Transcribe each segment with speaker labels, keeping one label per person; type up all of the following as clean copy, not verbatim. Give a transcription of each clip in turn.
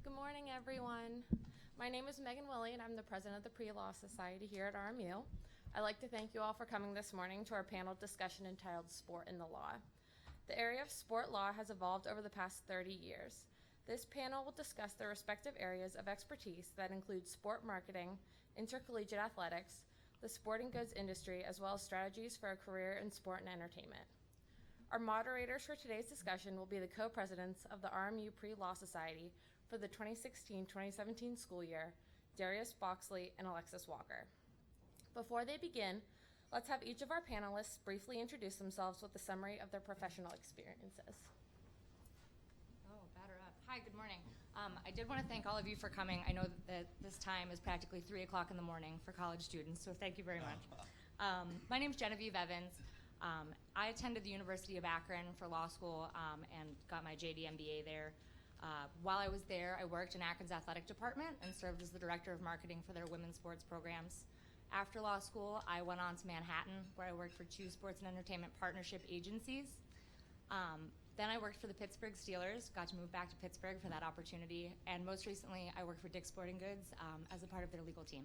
Speaker 1: Good morning, everyone. My name is Megan Willie, and I'm the president of the Pre-Law Society here at RMU. I'd like to thank you all for coming this morning to our panel discussion entitled Sport in the Law. The area of sport law has evolved over the past 30 years. This panel will discuss the respective areas of expertise that include sport marketing, intercollegiate athletics, the sporting goods industry, as well as strategies for a career in sport and entertainment. Our moderators for today's discussion will be the co-presidents of the RMU Pre-Law Society for the 2016-2017 school year, Darius Boxley and Alexis Walker. Before they begin, let's have each of our panelists briefly introduce themselves with a summary of their professional experiences.
Speaker 2: Oh, batter up. Hi, good morning. I did want to thank all of you for coming. I know that this time is practically 3 o'clock in the morning for college students, so thank you very much. My name is Genevieve Evans. I attended the University of Akron for law school and got my JD MBA there. While I was there, I worked in Akron's athletic department and served as the director of marketing for their women's sports programs. After law school, I went on to Manhattan, where I worked for 2 sports and entertainment partnership agencies. Then I worked for the Pittsburgh Steelers, got to move back to Pittsburgh for that opportunity, and most recently I worked for Dick's Sporting Goods as a part of their legal team.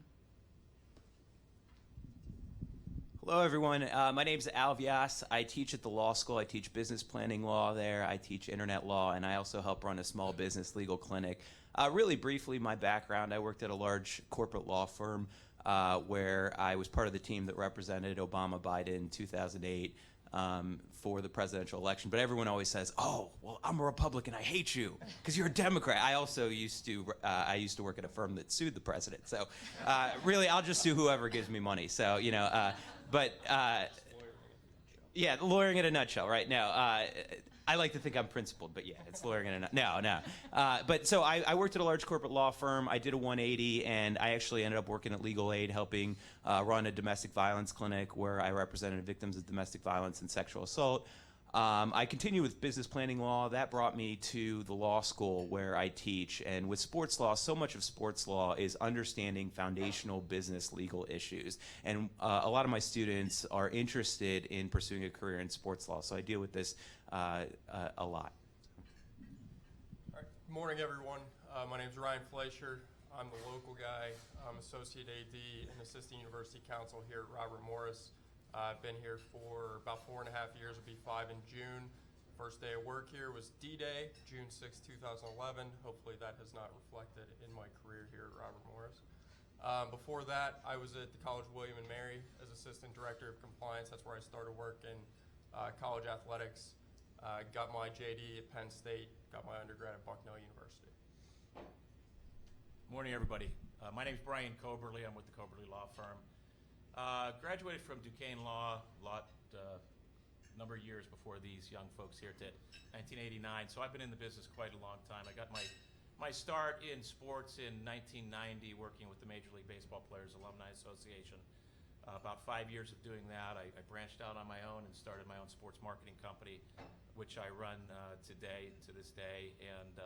Speaker 3: Hello, everyone. My name is Vyas. I teach at the law school. I teach business planning law there. I teach internet law, and I also help run a small business legal clinic. Really briefly, my background, I worked at a large corporate law firm where I was part of the team that represented Obama-Biden in 2008 for the presidential election. But everyone always says, oh, well, I'm a Republican. I hate you because you're a Democrat. I also used to work at a firm that sued the president. So really, I'll just sue whoever gives me money. So, you know. Yeah, lawyering in a nutshell, right? No, I like to think I'm principled, but yeah, it's lawyering in a nutshell. No. But so I worked at a large corporate law firm. I did a 180, and I actually ended up working at Legal Aid, helping run a domestic violence clinic where I represented victims of domestic violence and sexual assault. I continue with business planning law. That brought me to the law school where I teach. And with sports law, so much of sports law is understanding foundational business legal issues. And a lot of my students are interested in pursuing a career in sports law. So I deal with this a lot.
Speaker 4: All right. Good morning, everyone. My name is Ryan Fleischer. I'm the local guy. I'm Associate AD and Assistant University Counsel here at Robert Morris. I've been here for about 4.5 years. It'll be 5 in June. First day of work here was D-Day, June 6, 2011. Hopefully that has not reflected in my career here at Robert Morris. Before that, I was at the College William & Mary as Assistant Director of Compliance. That's where I started work in college athletics. Got my JD at Penn State, got my undergrad at Bucknell University.
Speaker 5: Morning, everybody. My name is Brian Koeberle. I'm with the Koeberle Law Firm. Graduated from Duquesne Law number of years before these young folks here did, 1989. So I've been in the business quite a long time. I got my start in sports in 1990 working with the Major League Baseball Players Alumni Association. About 5 years of doing that, I branched out on my own and started my own sports marketing company, which I run to this day. And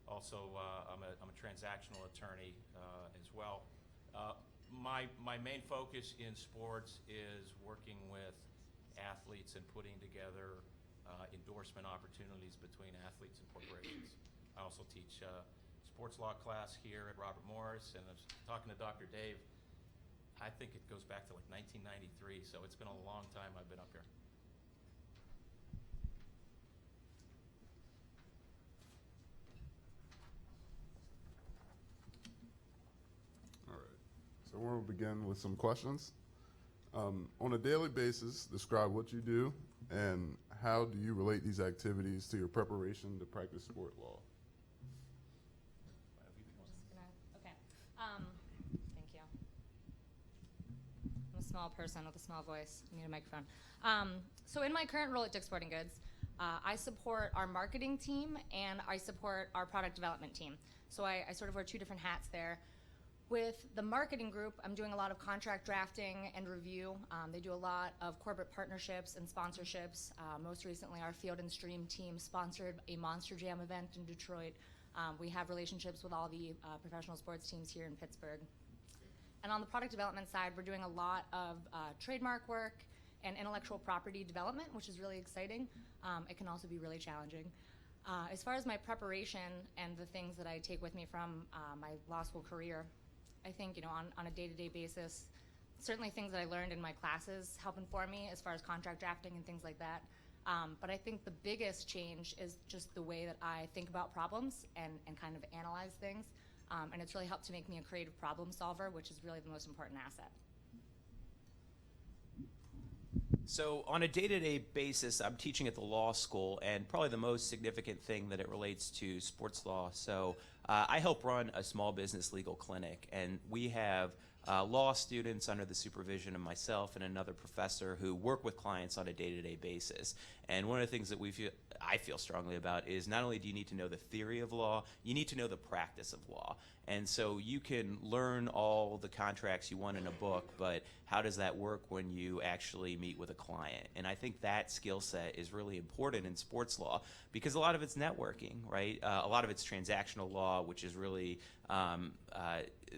Speaker 5: also I'm a transactional attorney as well. My main focus in sports is working with athletes and putting together endorsement opportunities between athletes and corporations. I also teach sports law class here at Robert Morris, and I was talking to Dr. Dave. I think it goes back to like 1993, so it's been a long time I've been up here.
Speaker 6: So we'll begin with some questions. On a daily basis, describe what you do and how do you relate these activities to your preparation to practice sport law?
Speaker 2: Okay. Thank you. I'm a small person with a small voice. I need a microphone. So in my current role at Dick's Sporting Goods, I support our marketing team and I support our product development team. So I sort of wear 2 different hats there. With the marketing group, I'm doing a lot of contract drafting and review. They do a lot of corporate partnerships and sponsorships. Most recently, our Field and Stream team sponsored a Monster Jam event in Detroit. We have relationships with all the professional sports teams here in Pittsburgh. And on the product development side, we're doing a lot of trademark work and intellectual property development, which is really exciting. It can also be really challenging. As far as my preparation and the things that I take with me from my law school career, I think, on a day-to-day basis, certainly things that I learned in my classes help inform me as far as contract drafting and things like that. But I think the biggest change is just the way that I think about problems and kind of analyze things. And it's really helped to make me a creative problem solver, which is really the most important asset.
Speaker 3: So on a day-to-day basis, I'm teaching at the law school, and probably the most significant thing that it relates to sports law. So I help run a small business legal clinic, and we have law students under the supervision of myself and another professor who work with clients on a day-to-day basis. And one of the things that I feel strongly about is not only do you need to know the theory of law, you need to know the practice of law. And so you can learn all the contracts you want in a book, but how does that work when you actually meet with a client? And I think that skill set is really important in sports law because a lot of it's networking, right? A lot of it's transactional law, which is really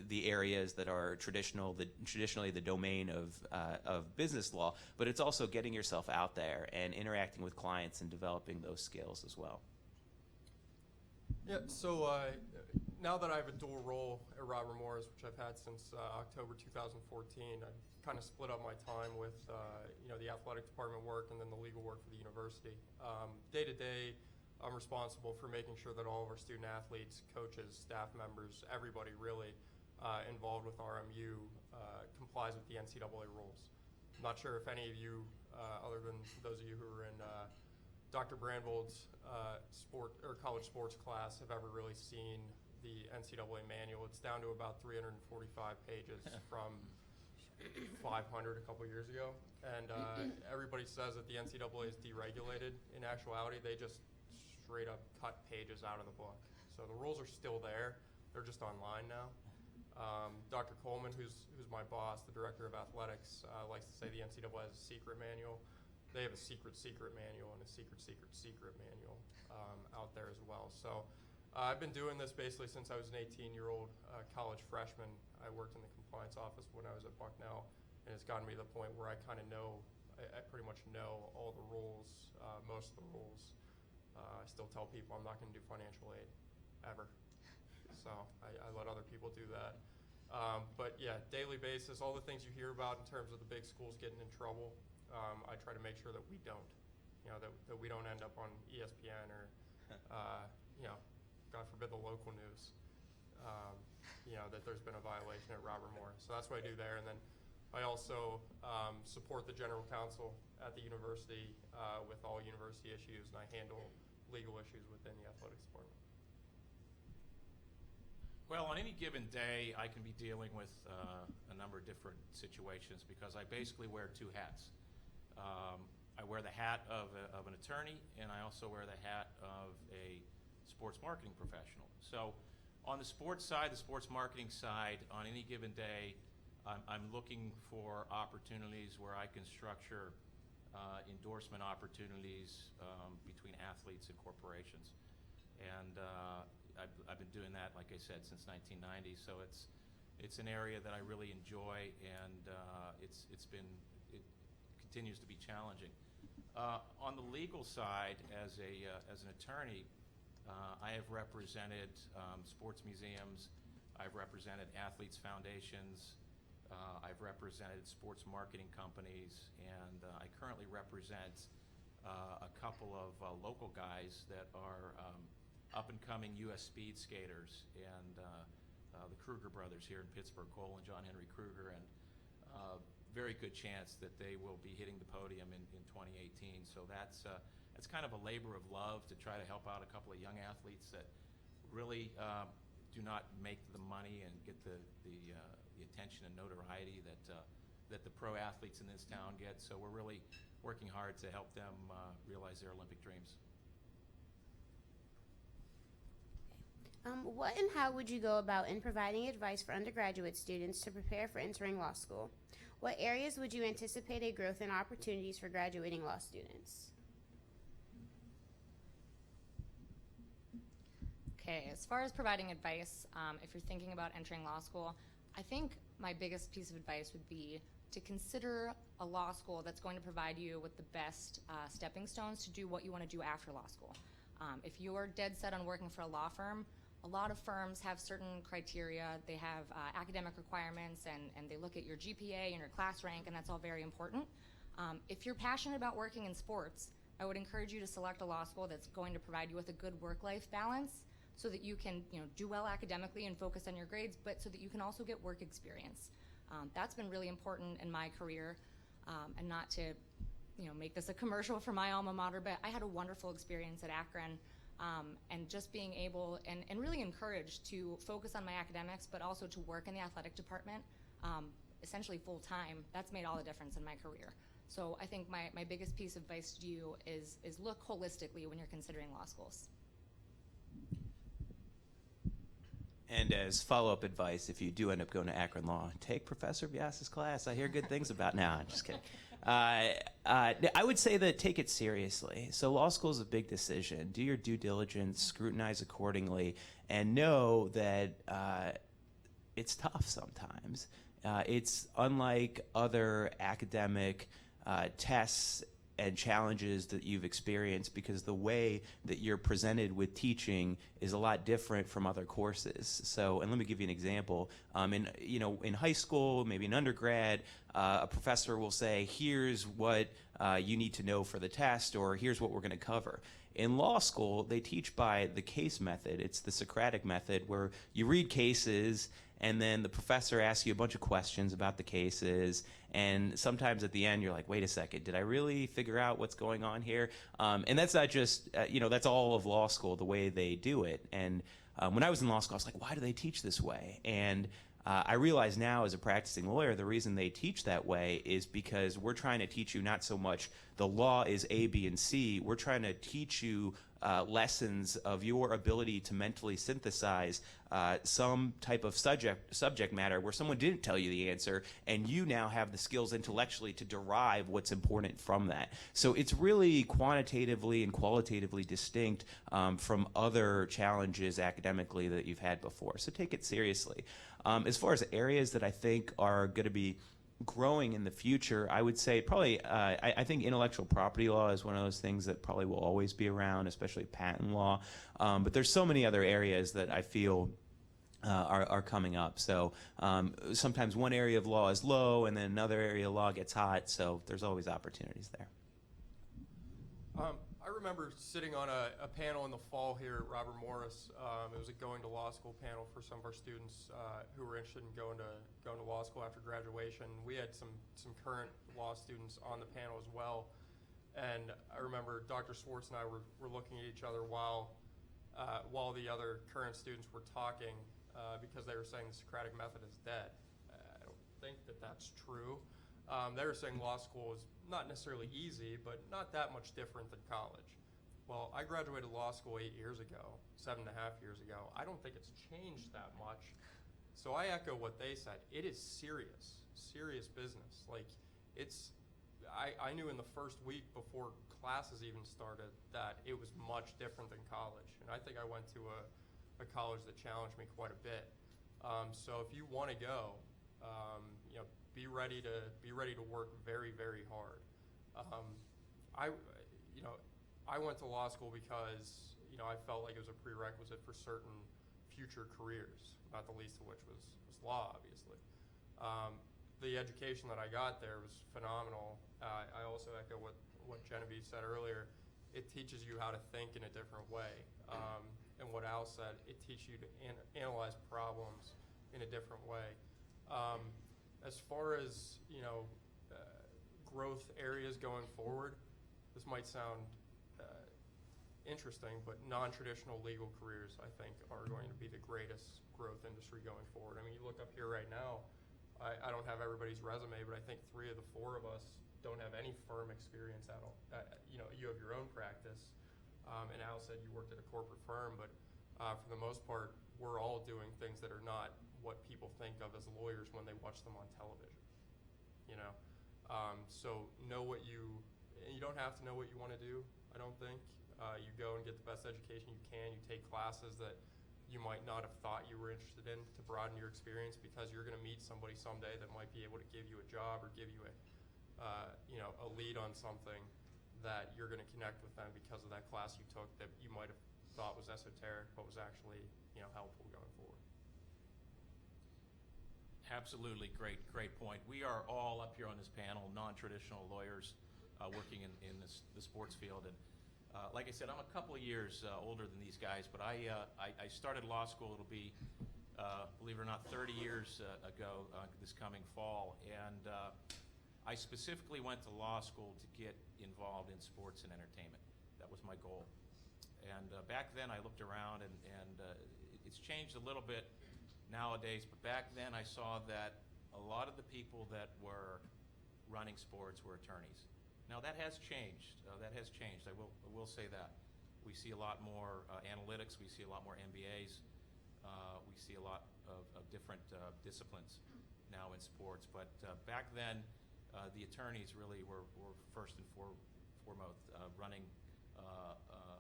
Speaker 3: the areas that are traditionally the domain of business law, but it's also getting yourself out there and interacting with clients and developing those skills as well.
Speaker 4: Yeah, so now that I have a dual role at Robert Morris, which I've had since October 2014, I kind of split up my time with the athletic department work and then the legal work for the university. Day to day, I'm responsible for making sure that all of our student athletes, coaches, staff members, everybody really involved with RMU complies with the NCAA rules. I'm not sure if any of you, other than those of you who are in Dr. Brandvold's college sports class, have ever really seen the NCAA manual. It's down to about 345 pages from 500 a couple years ago. And everybody says that the NCAA is deregulated. In actuality, they just straight up cut pages out of the book. So the rules are still there. They're just online now. Dr. Coleman, who's my boss, the director of athletics, likes to say the NCAA has a secret manual. They have a secret manual and a secret manual out there as well. So I've been doing this basically since I was an 18-year-old college freshman. I worked in the compliance office when I was at Bucknell, and it's gotten me to the point where I kind of know, I pretty much know all the rules, most of the rules. I still tell people I'm not going to do financial aid, ever. So I let other people do that. But yeah, daily basis, all the things you hear about in terms of the big schools getting in trouble, I try to make sure that we don't, that we don't end up on ESPN or, God forbid, the local news, that there's been a violation at Robert Morris. So that's what I do there. And then I also support the general counsel at the university with all university issues, and I handle legal issues within the athletics department.
Speaker 5: Well, on any given day, I can be dealing with a number of different situations because I basically wear two hats. I wear the hat of an attorney, and I also wear the hat of a sports marketing professional. So on the sports side, the sports marketing side, on any given day, I'm looking for opportunities where I can structure endorsement opportunities between athletes and corporations. And I've been doing that, like I said, since 1990. So it's an area that I really enjoy, and it continues to be challenging. On the legal side, as an attorney, I have represented sports museums. I've represented athletes' foundations. I've represented sports marketing companies, and I currently represent a couple of local guys that are up-and-coming U.S. speed skaters, and the Kruger brothers here in Pittsburgh, Cole and John Henry Kruger, and very good chance that they will be hitting the podium in 2018. So that's kind of a labor of love to try to help out a couple of young athletes that really do not make the money and get the attention and notoriety that the pro athletes in this town get. So we're really working hard to help them realize their Olympic dreams.
Speaker 7: What and how would you go about in providing advice for undergraduate students to prepare for entering law school? What areas would you anticipate a growth in opportunities for graduating law students?
Speaker 2: Okay, as far as providing advice, if you're thinking about entering law school, I think my biggest piece of advice would be to consider a law school that's going to provide you with the best stepping stones to do what you want to do after law school. If you're dead set on working for a law firm, a lot of firms have certain criteria. They have academic requirements, and they look at your GPA and your class rank, and that's all very important. If you're passionate about working in sports, I would encourage you to select a law school that's going to provide you with a good work-life balance so that you can do well academically and focus on your grades, but so that you can also get work experience. That's been really important in my career, and not to make this a commercial for my alma mater, but I had a wonderful experience at Akron, and just being able and really encouraged to focus on my academics, but also to work in the athletic department, essentially full-time. That's made all the difference in my career. So I think my biggest piece of advice to you is look holistically when you're considering law schools.
Speaker 3: And as follow-up advice, if you do end up going to Akron Law, take Professor Vyas's class. I hear good things about now. I'm just kidding. I would say that take it seriously. So law school is a big decision. Do your due diligence, scrutinize accordingly, and know that it's tough sometimes. It's unlike other academic tests and challenges that you've experienced, because the way that you're presented with teaching is a lot different from other courses. So, and let me give you an example. In high school, maybe in undergrad, a professor will say, here's what you need to know for the test, or here's what we're going to cover. In law school, they teach by the case method. It's the Socratic method, where you read cases and then the professor asks you a bunch of questions about the cases, and sometimes at the end you're like, wait a second, did I really figure out what's going on here? And that's not just, that's all of law school, the way they do it. And when I was in law school, I was like, why do they teach this way? And I realize now as a practicing lawyer, the reason they teach that way is because we're trying to teach you not so much the law is A, B, and C. We're trying to teach you lessons of your ability to mentally synthesize some type of subject matter where someone didn't tell you the answer, and you now have the skills intellectually to derive what's important from that. So it's really quantitatively and qualitatively distinct from other challenges academically that you've had before. So take it seriously. As far as areas that I think are going to be growing in the future, I would say probably, I think intellectual property law is one of those things that probably will always be around, especially patent law. But there's so many other areas that I feel are coming up. So sometimes one area of law is low, and then another area of law gets hot, so there's always opportunities there.
Speaker 4: I remember sitting on a panel in the fall here at Robert Morris. It was a going to law school panel for some of our students who were interested in going to law school after graduation. We had some current law students on the panel as well. And I remember Dr. Swartz and I were looking at each other while the other current students were talking because they were saying the Socratic method is dead. I don't think that that's true. They were saying law school is not necessarily easy, but not that much different than college. Well, I graduated law school 8 years ago, 7.5 years ago. I don't think it's changed that much. So I echo what they said. It is serious business. Like, I knew in the first week before classes even started that it was much different than college. And I think I went to a college that challenged me quite a bit. So if you want to go, be ready to work very, very hard. I went to law school because I felt like it was a prerequisite for certain future careers, not the least of which was law, obviously. The education that I got there was phenomenal. I also echo what Genevieve said earlier. It teaches you how to think in a different way. And what Al said, it teaches you to analyze problems in a different way. As far as growth areas going forward, this might sound interesting, but non-traditional legal careers, I think, are going to be the greatest growth industry going forward. I mean, you look up here right now, I don't have everybody's resume, but I think 3 of the 4 of us don't have any firm experience at all. You have your own practice, and Al said you worked at a corporate firm, but for the most part, we're all doing things that are not what people think of as lawyers when they watch them on television. So know what you don't have to know what you want to do, I don't think. You go and get the best education you can. You take classes that you might not have thought you were interested in to broaden your experience, because you're going to meet somebody someday that might be able to give you a job or give you a lead on something that you're going to connect with them because of that class you took that you might have thought was esoteric but was actually, helpful going forward.
Speaker 5: Absolutely, great point. We are all up here on this panel, non-traditional lawyers working in the sports field. And like I said, I'm a couple of years older than these guys, but I started law school. It'll be, believe it or not, 30 years ago this coming fall. And I specifically went to law school to get involved in sports and entertainment. That was my goal. And back then I looked around, and it's changed a little bit nowadays, but back then I saw that a lot of the people that were running sports were attorneys. Now that has changed. I will say that. We see a lot more analytics. We see a lot more MBAs. We see a lot of different disciplines now in sports. But back then, the attorneys really were first and foremost running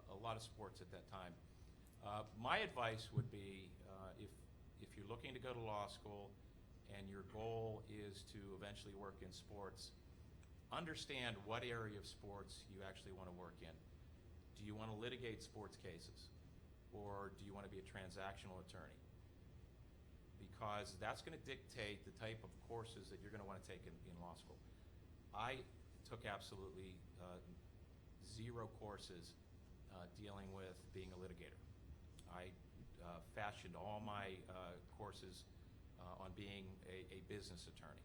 Speaker 5: a lot of sports at that time. My advice would be if you're looking to go to law school and your goal is to eventually work in sports, understand what area of sports you actually want to work in. Do you want to litigate sports cases, or do you want to be a transactional attorney? Because that's going to dictate the type of courses that you're going to want to take in law school. I took absolutely 0 courses dealing with being a litigator. I fashioned all my courses on being a business attorney.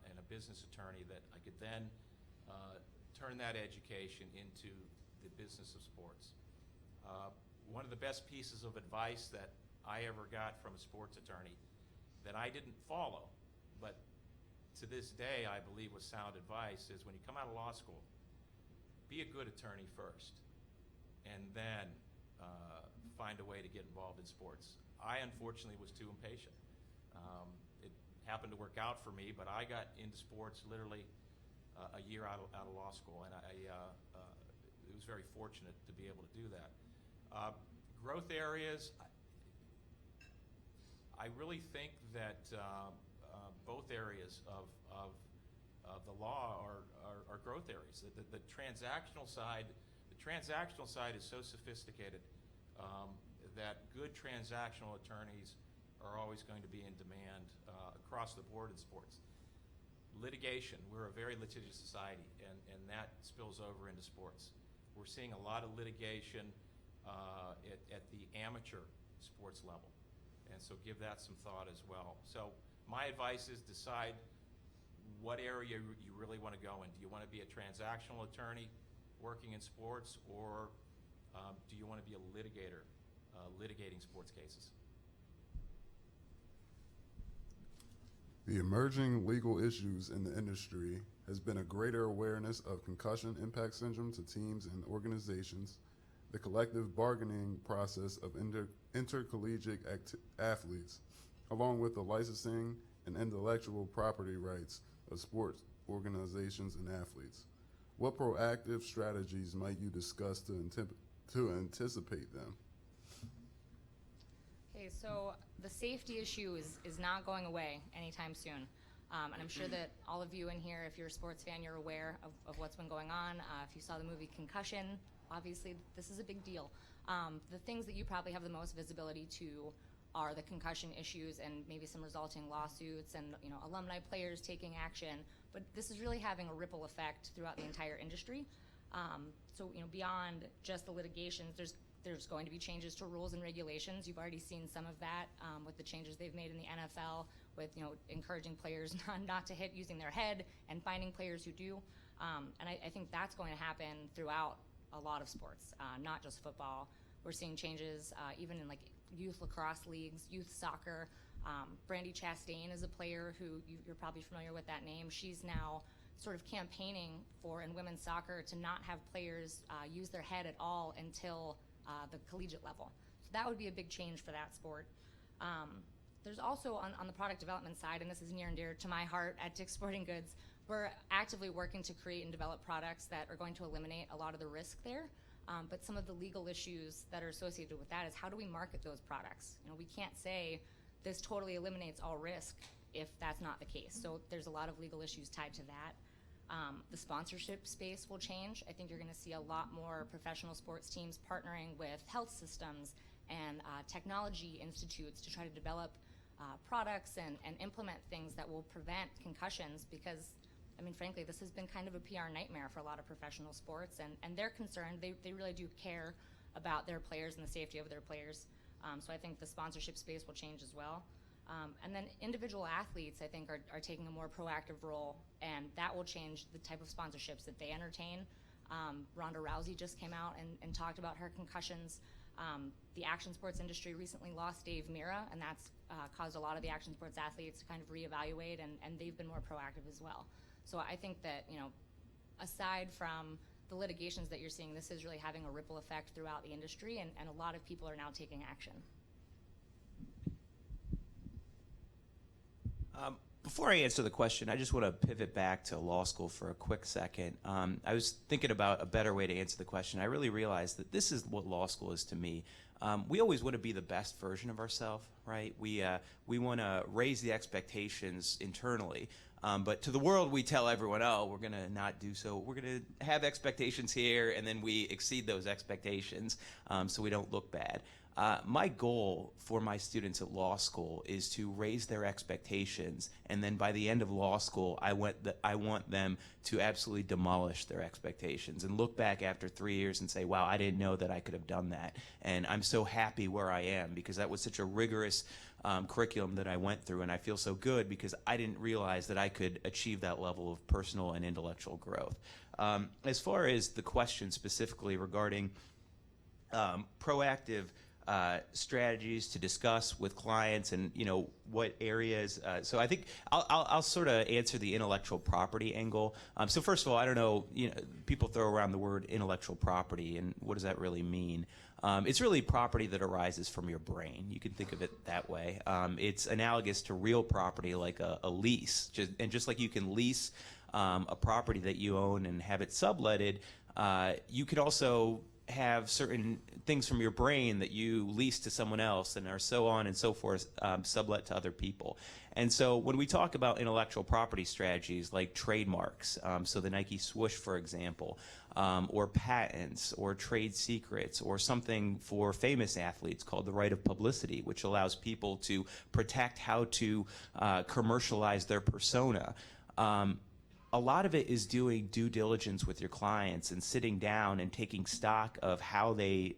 Speaker 5: And a business attorney that I could then turn that education into the business of sports. One of the best pieces of advice that I ever got from a sports attorney that I didn't follow, but to this day I believe was sound advice, is when you come out of law school, be a good attorney first, and then find a way to get involved in sports. I unfortunately was too impatient. It happened to work out for me, but I got into sports literally a year out of law school, and it was very fortunate to be able to do that. Growth areas, I really think that both areas of the law are growth areas. The transactional side is so sophisticated that good transactional attorneys are always going to be in demand across the board in sports. Litigation, we're a very litigious society, and that spills over into sports. We're seeing a lot of litigation at the amateur sports level, and so give that some thought as well. So my advice is decide what area you really want to go in. Do you want to be a transactional attorney working in sports, or do you want to be a litigator litigating sports cases?
Speaker 6: The emerging legal issues in the industry has been a greater awareness of concussion impact syndrome to teams and organizations, the collective bargaining process of intercollegiate athletes, along with the licensing and intellectual property rights of sports organizations and athletes. What proactive strategies might you discuss to anticipate them?
Speaker 2: Okay, so the safety issue is not going away anytime soon. And I'm sure that all of you in here, if you're a sports fan, you're aware of what's been going on. If you saw the movie Concussion, obviously this is a big deal. The things that you probably have the most visibility to are the concussion issues and maybe some resulting lawsuits and alumni players taking action. But this is really having a ripple effect throughout the entire industry. So beyond just the litigations, there's going to be changes to rules and regulations. You've already seen some of that with the changes they've made in the NFL, with encouraging players not to hit using their head and finding players who do. And I think that's going to happen throughout a lot of sports, not just football. We're seeing changes even in youth lacrosse leagues, youth soccer. Brandi Chastain is a player who you're probably familiar with that name. She's now sort of campaigning in women's soccer to not have players use their head at all until the collegiate level. So that would be a big change for that sport. There's also on the product development side, and this is near and dear to my heart at Dick's Sporting Goods, we're actively working to create and develop products that are going to eliminate a lot of the risk there. But some of the legal issues that are associated with that is how do we market those products? We can't say this totally eliminates all risk if that's not the case. So there's a lot of legal issues tied to that. The sponsorship space will change. I think you're going to see a lot more professional sports teams partnering with health systems and technology institutes to try to develop products and implement things that will prevent concussions, because, I mean, frankly, this has been kind of a PR nightmare for a lot of professional sports, and they're concerned. They really do care about their players and the safety of their players. So I think the sponsorship space will change as well. And then individual athletes, I think, are taking a more proactive role, and that will change the type of sponsorships that they entertain. Ronda Rousey just came out and talked about her concussions. The action sports industry recently lost Dave Mira, and that's caused a lot of the action sports athletes to kind of reevaluate, and they've been more proactive as well. So I think that, aside from the litigations that you're seeing, this is really having a ripple effect throughout the industry, and a lot of people are now taking action.
Speaker 3: Before I answer the question, I just want to pivot back to law school for a quick second. I was thinking about a better way to answer the question. I really realized that this is what law school is to me. We always want to be the best version of ourselves, right? We want to raise the expectations internally. But to the world, we tell everyone, oh, we're going to not do so. We're going to have expectations here, and then we exceed those expectations so we don't look bad. My goal for my students at law school is to raise their expectations, and then by the end of law school, I want them to absolutely demolish their expectations and look back after 3 years and say, wow, I didn't know that I could have done that. And I'm so happy where I am, because that was such a rigorous curriculum that I went through, and I feel so good because I didn't realize that I could achieve that level of personal and intellectual growth. As far as the question specifically regarding proactive strategies to discuss with clients and what areas, so I think I'll sort of answer the intellectual property angle. So first of all, I don't know, people throw around the word intellectual property, and what does that really mean? It's really property that arises from your brain. You can think of it that way. It's analogous to real property, like a lease. Just like you can lease a property that you own and have it subletted, you could also have certain things from your brain that you lease to someone else and are so on and so forth, sublet to other people. And so when we talk about intellectual property strategies like trademarks, so the Nike swoosh, for example, or patents or trade secrets, or something for famous athletes called the right of publicity, which allows people to protect how to commercialize their persona. A lot of it is doing due diligence with your clients and sitting down and taking stock of how they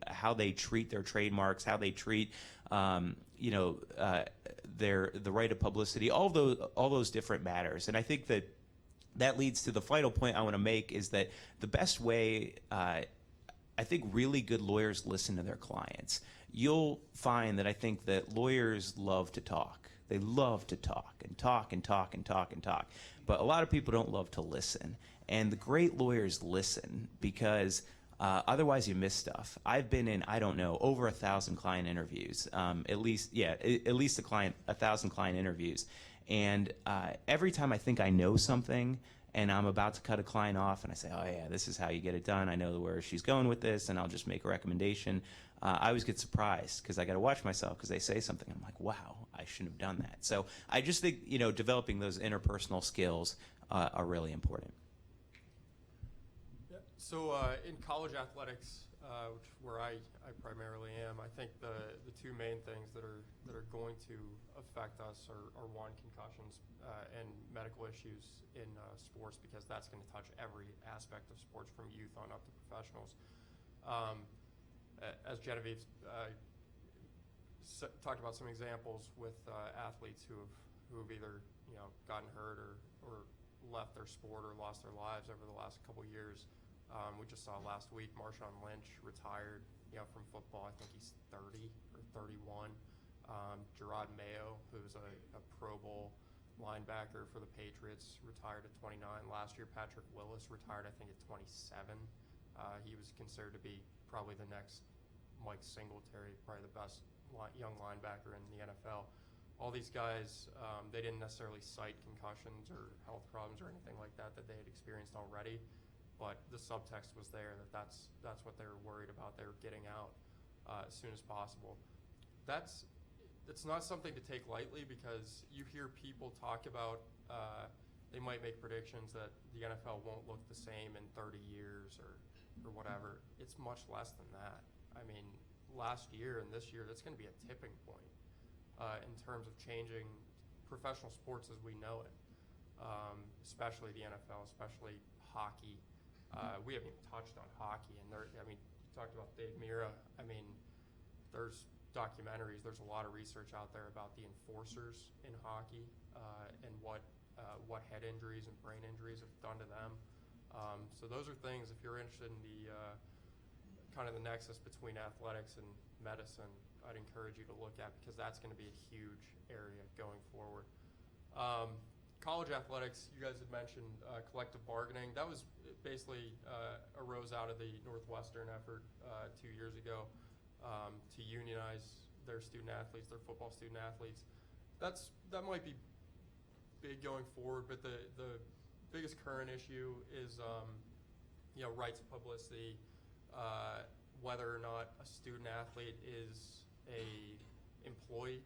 Speaker 3: treat their trademarks, how they treat the right of publicity, all those different matters. And I think that leads to the final point I want to make, is that the best way, I think really good lawyers listen to their clients. You'll find that I think that lawyers love to talk. They love to talk and talk and talk and talk and talk. But a lot of people don't love to listen. And the great lawyers listen, because otherwise you miss stuff. I've been in, I don't know, over 1,000 client interviews, at least 1,000 client interviews. And every time I think I know something and I'm about to cut a client off and I say, oh yeah, this is how you get it done, I know where she's going with this, and I'll just make a recommendation, I always get surprised because I got to watch myself because they say something. I'm like, wow, I shouldn't have done that. So I just think, developing those interpersonal skills are really important.
Speaker 4: Yeah. So in college athletics, where I primarily am, I think the two main things that are going to affect us are one, concussions and medical issues in sports, because that's going to touch every aspect of sports from youth on up to professionals. As Genevieve talked about some examples with athletes who have either gotten hurt or left their sport or lost their lives over the last couple of years. We just saw last week Marshawn Lynch retired from football. I think he's 30 or 31. Gerard Mayo, who's a Pro Bowl linebacker for the Patriots, retired at 29. Last year, Patrick Willis retired, I think, at 27. He was considered to be probably the next Mike Singletary, probably the best young linebacker in the NFL. All these guys, they didn't necessarily cite concussions or health problems or anything like that they had experienced already, but the subtext was there that's what they were worried about. They were getting out as soon as possible. It's not something to take lightly, because you hear people talk about they might make predictions that the NFL won't look the same in 30 years or whatever. It's much less than that. I mean, last year and this year, that's going to be a tipping point in terms of changing professional sports as we know it, especially the NFL, especially hockey. We haven't even touched on hockey, and you talked about Dave Mira. I mean, there's documentaries, there's a lot of research out there about the enforcers in hockey and what head injuries and brain injuries have done to them. So those are things, if you're interested in the kind of the nexus between athletics and medicine, I'd encourage you to look at, because that's going to be a huge area going forward. College athletics, you guys had mentioned collective bargaining. That was basically arose out of the Northwestern effort 2 years ago to unionize their student athletes, their football student athletes. That might be big going forward, but the biggest current issue is rights of publicity, whether or not a student athlete is a employee,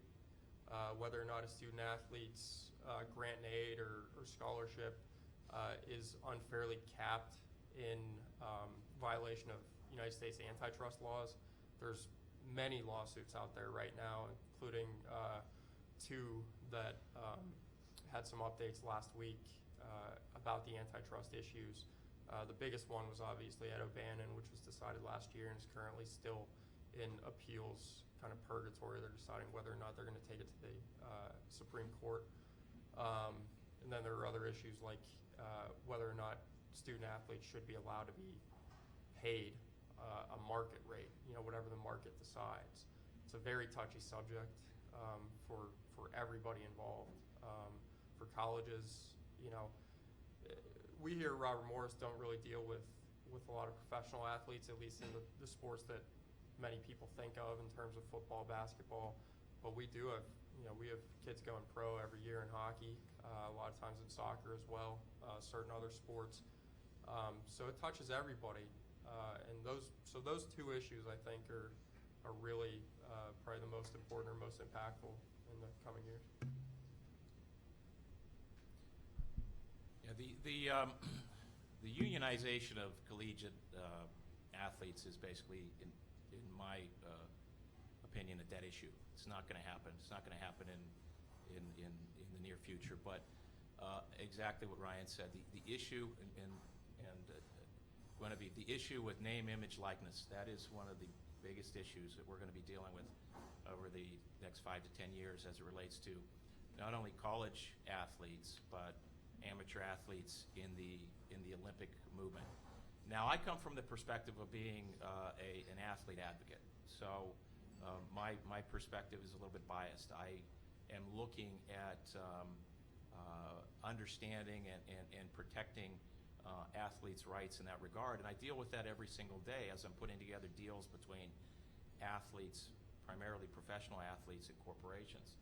Speaker 4: whether or not a student athlete's grant and aid or scholarship is unfairly capped in violation of United States antitrust laws. There's many lawsuits out there right now, including two that had some updates last week about the antitrust issues. The biggest one was obviously Ed O'Bannon, which was decided last year and is currently still in appeals kind of purgatory. They're deciding whether or not they're going to take it to the Supreme Court. And then there are other issues like whether or not student athletes should be allowed to be paid a market rate, whatever the market decides. It's a very touchy subject for everybody involved. For colleges, we here at Robert Morris don't really deal with a lot of professional athletes, at least in the sports that many people think of in terms of football, basketball. But we do have, we have kids going pro every year in hockey, a lot of times in soccer as well, certain other sports. So it touches everybody. And those two issues, I think, are really probably the most important or most impactful in the coming years.
Speaker 5: Yeah, the unionization of collegiate athletes is basically, in my opinion, a dead issue. It's not going to happen. It's not going to happen in the near future. But exactly what Ryan said, the issue and Genevieve, the issue with name, image, likeness, that is one of the biggest issues that we're going to be dealing with over the next 5 to 10 years as it relates to not only college athletes but amateur athletes in the Olympic movement. Now, I come from the perspective of being an athlete advocate, so my perspective is a little bit biased. I am looking at understanding and protecting athletes' rights in that regard, and I deal with that every single day as I'm putting together deals between athletes, primarily professional athletes, and corporations.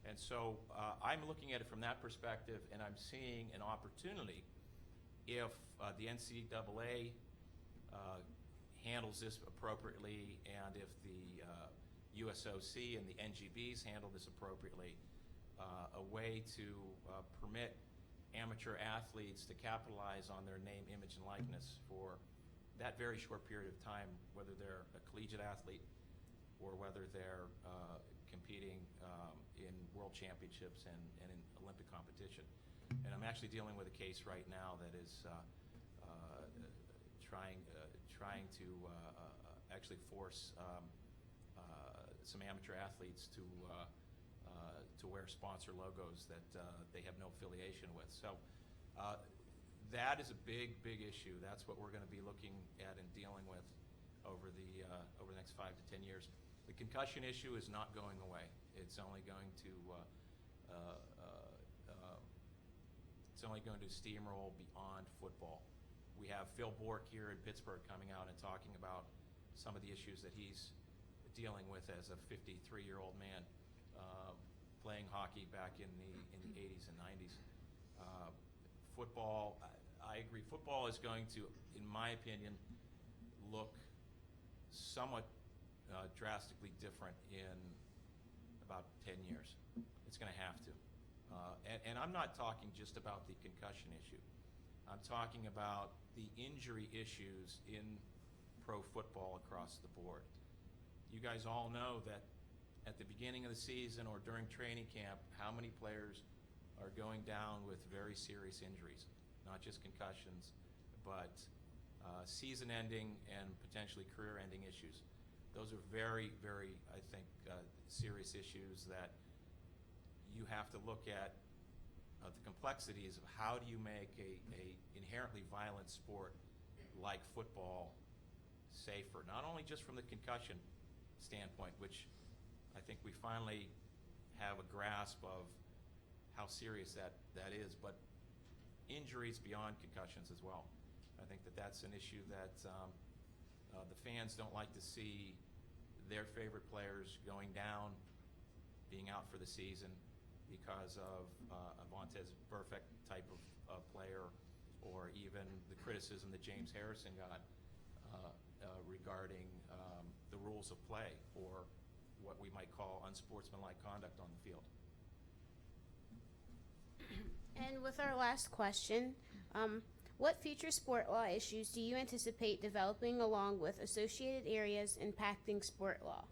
Speaker 5: And so I'm looking at it from that perspective, and I'm seeing an opportunity if the NCAA handles this appropriately, and if the USOC and the NGBs handle this appropriately, a way to permit amateur athletes to capitalize on their name, image, and likeness for that very short period of time, whether they're a collegiate athlete or whether they're competing in world championships and in Olympic competition. And I'm actually dealing with a case right now that is trying to actually force some amateur athletes to wear sponsor logos that they have no affiliation with. So that is a big issue. That's what we're going to be looking at and dealing with over the next 5 to 10 years. The concussion issue is not going away. It's only going to steamroll beyond football. We have Phil Bork here in Pittsburgh coming out and talking about some of the issues that he's dealing with as a 53-year-old man playing hockey back in the 80s and 90s. Football, I agree. Football is going to, in my opinion, look somewhat drastically different in about 10 years. It's going to have to. And I'm not talking just about the concussion issue. I'm talking about the injury issues in pro football across the board. You guys all know that at the beginning of the season or during training camp, how many players are going down with very serious injuries, not just concussions, but season-ending and potentially career-ending issues. Those are very, very, I think, serious issues that you have to look at the complexities of how do you make a inherently violent sport like football safer, not only just from the concussion standpoint, which I think we finally have a grasp of how serious that is, but injuries beyond concussions as well. I think that's an issue that the fans don't like to see their favorite players going down, being out for the season because of a Vontez Burfict type of player, or even the criticism that James Harrison got regarding the rules of play, or what we might call unsportsmanlike conduct on the field.
Speaker 7: And with our last question, what future sport law issues do you anticipate developing along with associated areas impacting sport law?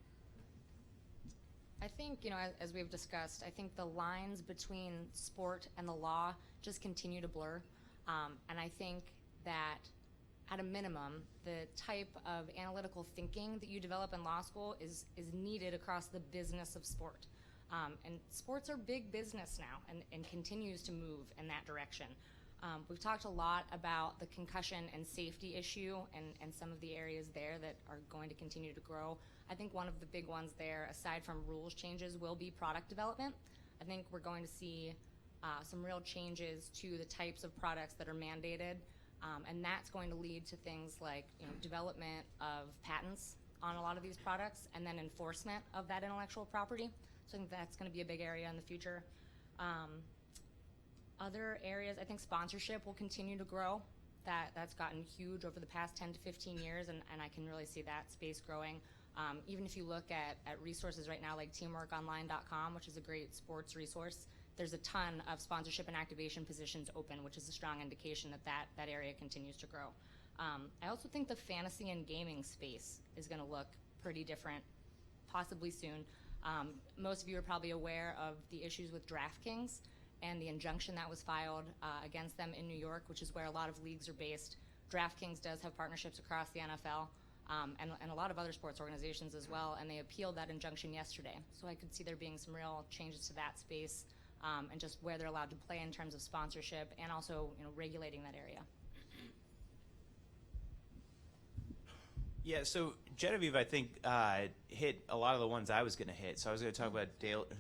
Speaker 2: I think, as we've discussed, I think the lines between sport and the law just continue to blur. And I think that at a minimum, the type of analytical thinking that you develop in law school is needed across the business of sport. And sports are big business now and continues to move in that direction. We've talked a lot about the concussion and safety issue and some of the areas there that are going to continue to grow. I think one of the big ones there, aside from rules changes, will be product development. I think we're going to see some real changes to the types of products that are mandated, and that's going to lead to things like development of patents on a lot of these products, and then enforcement of that intellectual property. So I think that's going to be a big area in the future. Other areas, I think sponsorship will continue to grow. That's gotten huge over the past 10 to 15 years, and I can really see that space growing. Even if you look at resources right now like teamworkonline.com, which is a great sports resource, there's a ton of sponsorship and activation positions open, which is a strong indication that area continues to grow. I also think the fantasy and gaming space is going to look pretty different, possibly soon. Most of you are probably aware of the issues with DraftKings and the injunction that was filed against them in New York, which is where a lot of leagues are based. DraftKings does have partnerships across the NFL and a lot of other sports organizations as well, and they appealed that injunction yesterday. So I could see there being some real changes to that space and just where they're allowed to play in terms of sponsorship and also regulating that area.
Speaker 3: Yeah, so Genevieve, I think, hit a lot of the ones I was going to hit. So I was going to talk about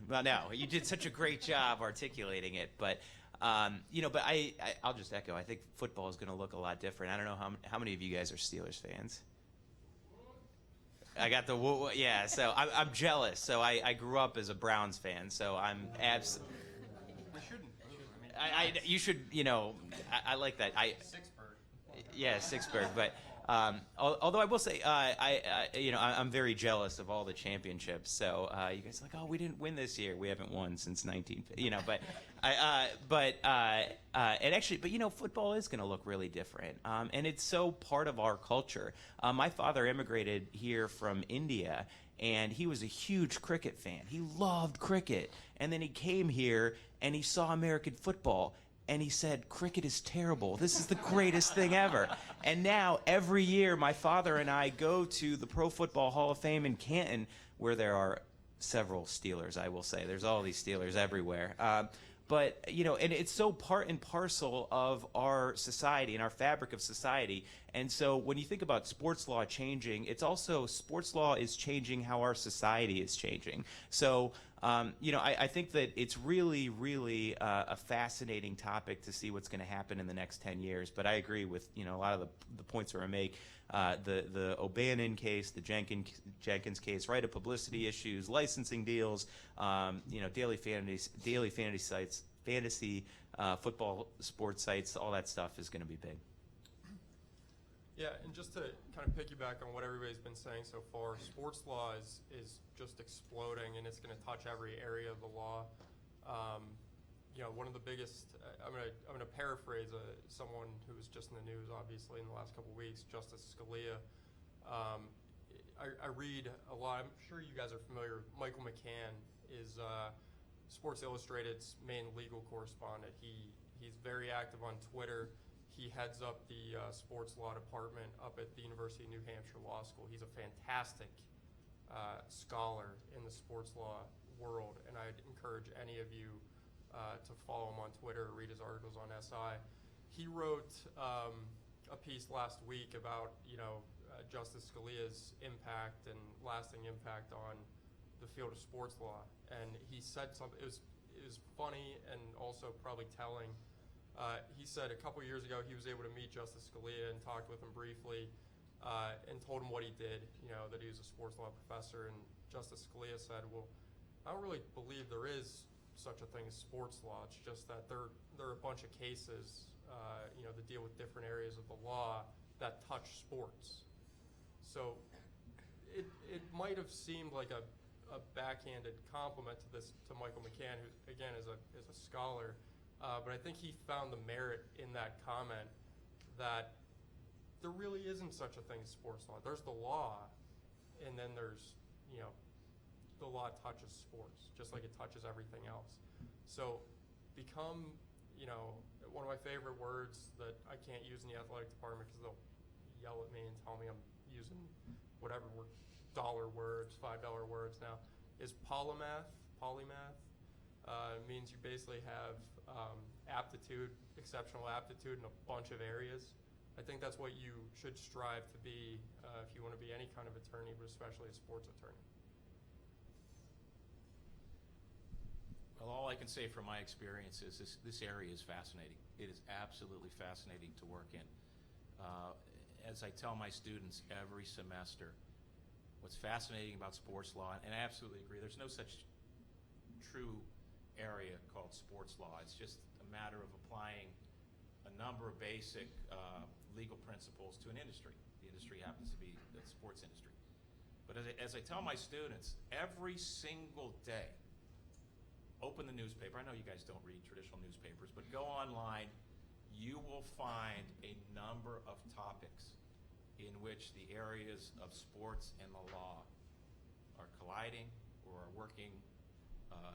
Speaker 3: well, no, you did such a great job articulating it. But, but I'll just echo. I think football is going to look a lot different. I don't know how many of you guys are Steelers fans. I got the yeah. So I'm jealous. So I grew up as a Browns fan. So I'm absolutely.
Speaker 4: We shouldn't.
Speaker 3: You should. I like that.
Speaker 4: Sixburg.
Speaker 3: Yeah, Sixburg, but. Although I will say, I'm very jealous of all the championships. So you guys are like, oh, we didn't win this year. We haven't won since 19. But football is going to look really different, and it's so part of our culture. My father immigrated here from India, and he was a huge cricket fan. He loved cricket, and then he came here and he saw American football. And he said, cricket is terrible. This is the greatest thing ever. And now, every year, my father and I go to the Pro Football Hall of Fame in Canton, where there are several Steelers, I will say. There's all these Steelers everywhere. But, and it's so part and parcel of our society and our fabric of society. And so when you think about sports law changing, it's also sports law is changing how our society is changing. So, I think that it's really, really a fascinating topic to see what's going to happen in the next 10 years. But I agree with, a lot of the points that were made. The O'Bannon case, the Jenkins case, right of publicity issues, licensing deals, daily fantasy sites, fantasy football sports sites, all that stuff is going to be big.
Speaker 4: Yeah, and just to kind of piggyback on what everybody's been saying so far, sports law is just exploding, and it's going to touch every area of the law. one of the biggest. I'm gonna paraphrase someone who was just in the news, obviously, in the last couple of weeks, Justice Scalia. I read a lot. I'm sure you guys are familiar. Michael McCann is Sports Illustrated's main legal correspondent. He's very active on Twitter. He heads up the sports law department up at the University of New Hampshire Law School. He's a fantastic scholar in the sports law world, and I'd encourage any of you to follow him on Twitter or read his articles on SI. He wrote a piece last week about Justice Scalia's impact and lasting impact on the field of sports law, and he said something. It was funny and also probably telling. He said a couple years ago he was able to meet Justice Scalia and talked with him briefly, and told him what he did. That he was a sports law professor, and Justice Scalia said, "Well, I don't really believe there is such a thing as sports law. It's just that there are a bunch of cases, that deal with different areas of the law that touch sports." So it might have seemed like a backhanded compliment to Michael McCann, who again is a scholar, but I think he found the merit in that comment that there really isn't such a thing as sports law. There's the law, and then there's the law touches sports just like it touches everything else. So become one of my favorite words that I can't use in the athletic department because they'll yell at me and tell me I'm using whatever dollar words, $5 words now, is polymath. Polymath means you basically have exceptional aptitude in a bunch of areas. I think that's what you should strive to be if you want to be any kind of attorney, but especially a sports attorney.
Speaker 5: Well, all I can say from my experience is this area is fascinating. It is absolutely fascinating to work in. As I tell my students every semester, what's fascinating about sports law, and I absolutely agree, there's no such true area called sports law. It's just a matter of applying a number of basic legal principles to an industry. The industry happens to be the sports industry. But as I tell my students, every single day, open the newspaper. I know you guys don't read traditional newspapers, but go online. You will find a number of topics in which the areas of sports and the law are colliding or are working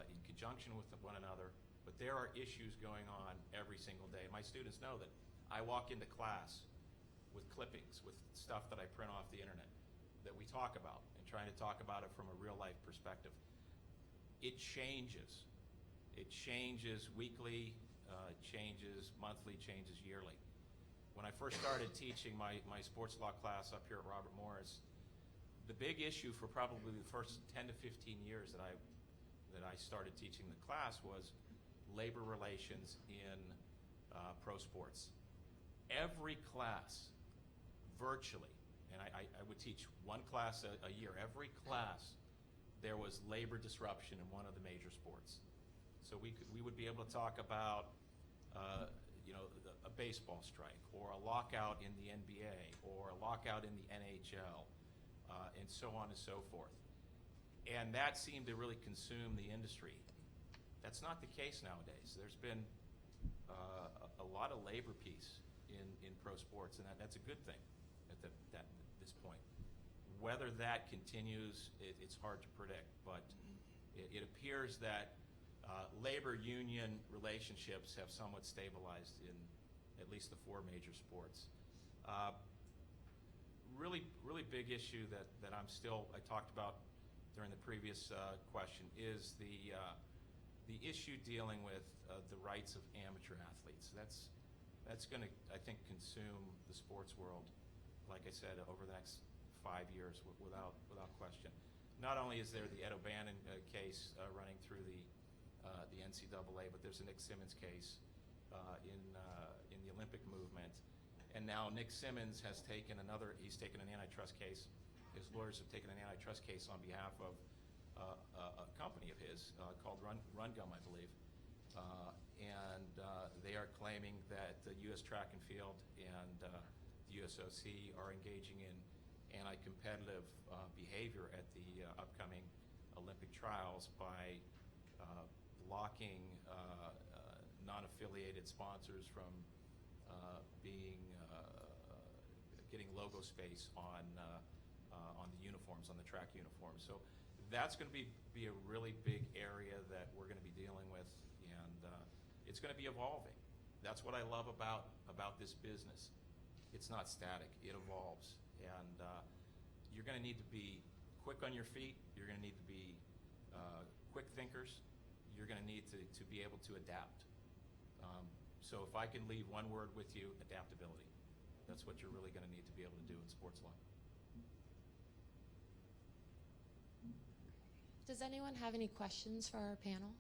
Speaker 5: in conjunction with one another. But there are issues going on every single day. My students know that I walk into class with clippings, with stuff that I print off the internet that we talk about, and trying to talk about it from a real life perspective. It changes. It changes weekly, changes monthly, changes yearly. When I first started teaching my sports law class up here at Robert Morris, the big issue for probably the first 10 to 15 years that I started teaching the class was labor relations in pro sports. Every class, virtually, and I would teach one class a year, every class there was labor disruption in one of the major sports. So we would be able to talk about a baseball strike, or a lockout in the NBA, or a lockout in the NHL, and so on and so forth. And that seemed to really consume the industry. That's not the case nowadays. There's been a lot of labor peace in pro sports, and that's a good thing at this point. Whether that continues, it's hard to predict, but it appears that labor union relationships have somewhat stabilized in at least the four major sports. Really big issue that I talked about during the previous question is the issue dealing with the rights of amateur athletes. That's going to, I think, consume the sports world, like I said, over the next 5 years without question. Not only is there the Ed O'Bannon case running through the NCAA, but there's a Nick Simmons case in the Olympic movement. And now Nick Simmons has taken an antitrust case. His lawyers have taken an antitrust case on behalf of a company of his called Run Gum, I believe. And they are claiming that the U.S. Track and Field and the USOC are engaging in anti-competitive behavior at the upcoming Olympic trials by blocking non-affiliated sponsors from getting logo space on the uniforms, on the track uniforms. So that's going to be a really big area that we're going to be dealing with, and it's going to be evolving. That's what I love about this business. It's not static. It evolves, and you're going to need to be quick on your feet. You're going to need to be quick thinkers. You're going to need to be able to adapt. So if I can leave one word with you, adaptability. That's what you're really going to need to be able to do in sports law.
Speaker 1: Does anyone have any questions for our panel?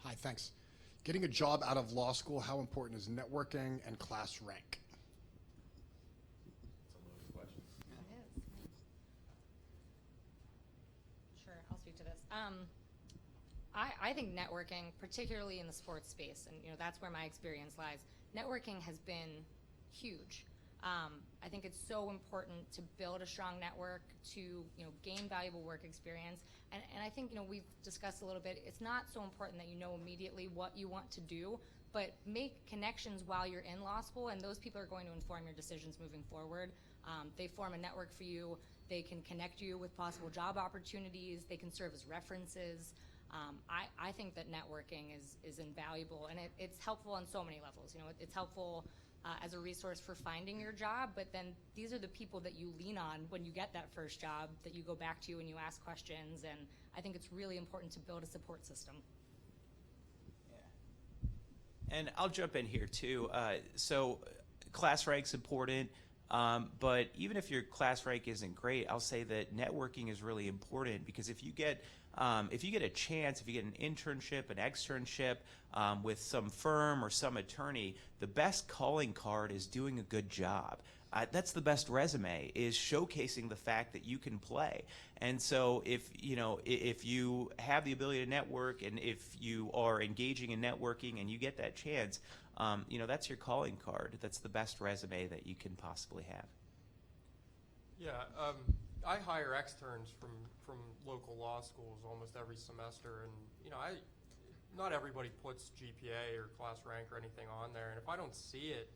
Speaker 8: Hi, thanks. Getting a job out of law school, how important is networking and class rank?
Speaker 5: It's a loaded question.
Speaker 2: It is. Sure, I'll speak to this. I think networking, particularly in the sports space, and that's where my experience lies, networking has been huge. I think it's so important to build a strong network, to gain valuable work experience, and I think we've discussed a little bit. It's not so important that you know immediately what you want to do, but make connections while you're in law school, and those people are going to inform your decisions moving forward. They form a network for you. They can connect you with possible job opportunities. They can serve as references. I think that networking is invaluable, and it's helpful on so many levels. It's helpful as a resource for finding your job, but then these are the people that you lean on when you get that first job, that you go back to and you ask questions, and I think it's really important to build a support system.
Speaker 3: Yeah. And I'll jump in here too. So class rank's important, but even if your class rank isn't great, I'll say that networking is really important, because if you get a chance, if you get an internship, an externship with some firm or some attorney, the best calling card is doing a good job. That's the best resume, is showcasing the fact that you can play. And so if you have the ability to network, and if you are engaging in networking and you get that chance, that's your calling card. That's the best resume that you can possibly have.
Speaker 4: Yeah, I hire externs from local law schools almost every semester, and not everybody puts GPA or class rank or anything on there, and if I don't see it,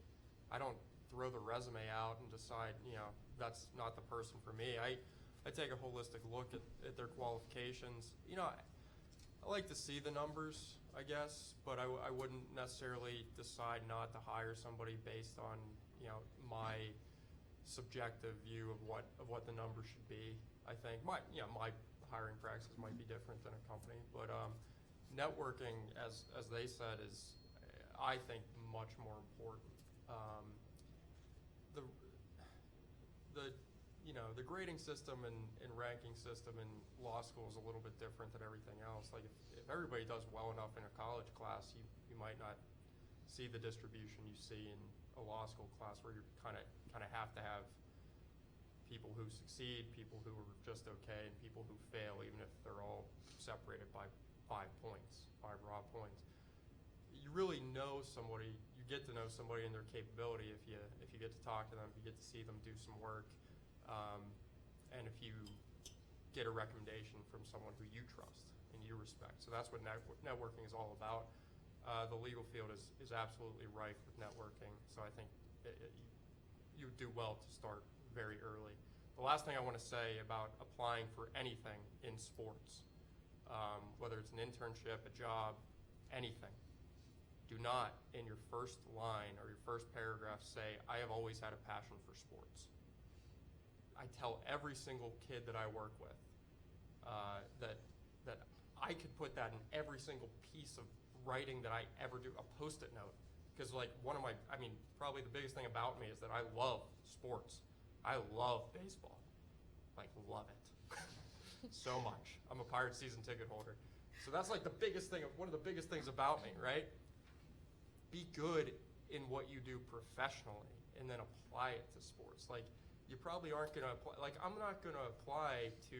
Speaker 4: I don't throw the resume out and decide that's not the person for me. I take a holistic look at their qualifications. I like to see the numbers, I guess, but I wouldn't necessarily decide not to hire somebody based on my subjective view of what the number should be. I think my hiring practices might be different than a company, but networking, as they said, is I think much more important. The grading system and ranking system in law school is a little bit different than everything else. Like if everybody does well enough in a college class, you might not see the distribution you see in a law school class, where you kind of have to have people who succeed, people who are just okay, and people who fail, even if they're all separated by 5 raw points. You really know somebody, you get to know somebody and their capability if you get to talk to them, if you get to see them do some work, and if you get a recommendation from someone who you trust and you respect. So that's what networking is all about. The legal field is absolutely rife with networking, so I think you do well to start very early. The last thing I want to say about applying for anything in sports, whether it's an internship, a job, anything, do not in your first line or your first paragraph say, I have always had a passion for sports. I tell every single kid that I work with that I could put that in every single piece of writing that I ever do, a Post-it note. Because probably the biggest thing about me is that I love sports. I love baseball. Love it. So much. I'm a Pirates season ticket holder. So that's one of the biggest things about me, right? Be good in what you do professionally and then apply it to sports. You probably aren't going to apply, I'm not going to apply to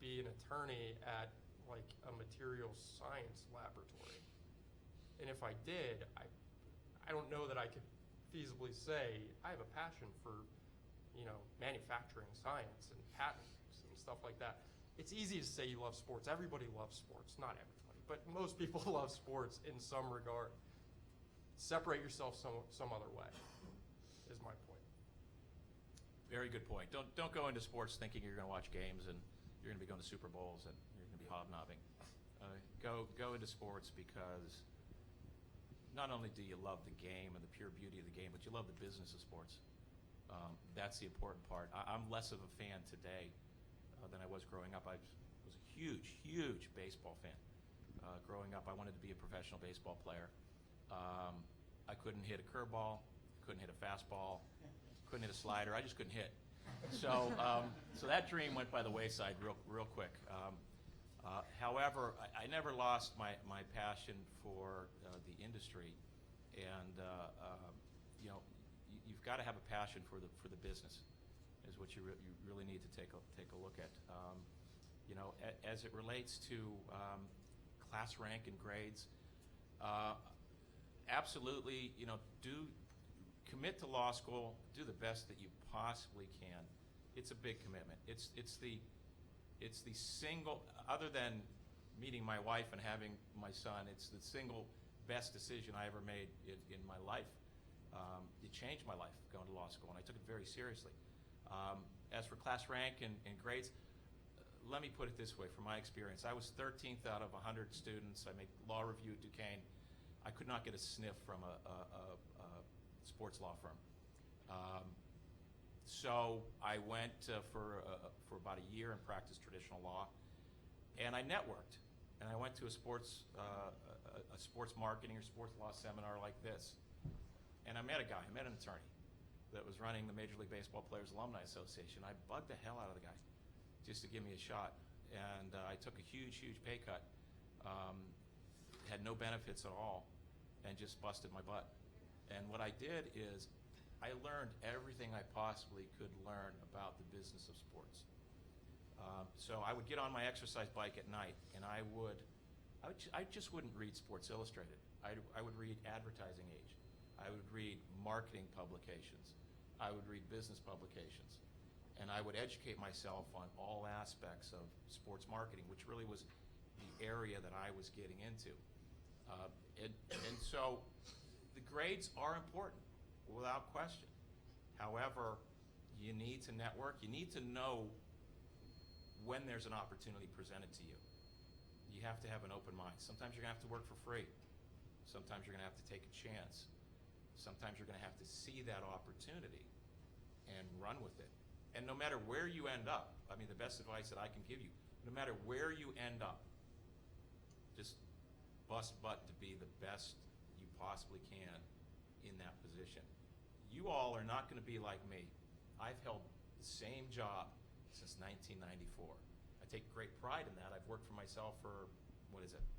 Speaker 4: be an attorney at a materials science laboratory. And if I did, I don't know that I could feasibly say I have a passion for manufacturing science and patents and stuff like that. it's easy to say you love sports. Everybody loves sports. Not everybody, but most people love sports in some regard. Separate yourself some other way, is my point.
Speaker 5: Very good point. Don't go into sports thinking you're going to watch games and you're going to be going to Super Bowls and you're going to be hobnobbing. Go into sports because not only do you love the game and the pure beauty of the game, but you love the business of sports. That's the important part. I'm less of a fan today than I was growing up. I was a huge baseball fan. Growing up, I wanted to be a professional baseball player. I couldn't hit a curveball, couldn't hit a fastball, couldn't hit a slider. I just couldn't hit. So that dream went by the wayside real quick. However, I never lost my passion for the industry, and you've got to have a passion for the business, is what you really need to take a look at. As it relates to class rank and grades, absolutely, do commit to law school, do the best that you possibly can. It's a big commitment. It's the single, other than meeting my wife and having my son, it's the single best decision I ever made in my life. It changed my life going to law school, and I took it very seriously. As for class rank and grades, let me put it this way, from my experience. I was 13th out of 100 students. I made law review at Duquesne. I could not get a sniff from a sports law firm. So I went for about a year and practiced traditional law, and I networked. And I went to a sports marketing or sports law seminar like this, and I met an attorney that was running the Major League Baseball Players Alumni Association. I bugged the hell out of the guy just to give me a shot, and I took a huge pay cut, had no benefits at all, and just busted my butt. And what I did is I learned everything I possibly could learn about the business of sports. So I would get on my exercise bike at night, and I just wouldn't read Sports Illustrated. I would read Advertising Age. I would read marketing publications. I would read business publications. And I would educate myself on all aspects of sports marketing, which really was the area that I was getting into. And so the grades are important, without question. However, you need to network. You need to know when there's an opportunity presented to you. You have to have an open mind. Sometimes you're going to have to work for free. Sometimes you're going to have to take a chance. Sometimes you're going to have to see that opportunity and run with it. And no matter where you end up, I mean, the best advice that I can give you, no matter where you end up, just bust butt to be the best you possibly can in that position. You all are not going to be like me. I've held the same job since 1994. I take great pride in that. I've worked for myself for,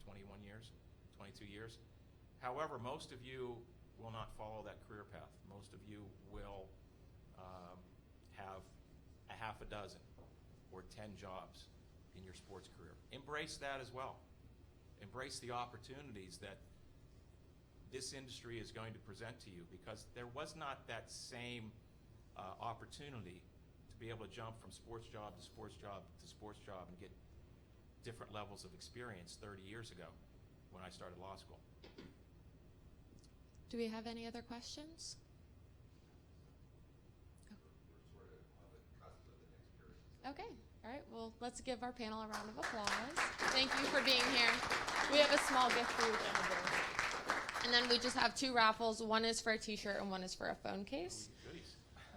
Speaker 5: 21 years, 22 years. However, most of you will not follow that career path. Most of you will have a half a dozen or 10 jobs in your sports career. Embrace that as well. Embrace the opportunities that this industry is going to present to you, because there was not that same opportunity to be able to jump from sports job to sports job to sports job and get different levels of experience 30 years ago when I started law school.
Speaker 1: Do we have any other questions? Okay. All right. Well, let's give our panel a round of applause. Thank you for being here. We have a small gift for you, Genevieve. And then we just have 2 raffles. One is for a T-shirt and one is for a phone case.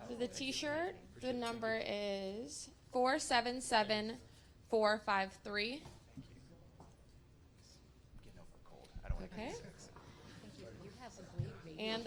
Speaker 1: For the T-shirt, the number is 477453. Okay. And the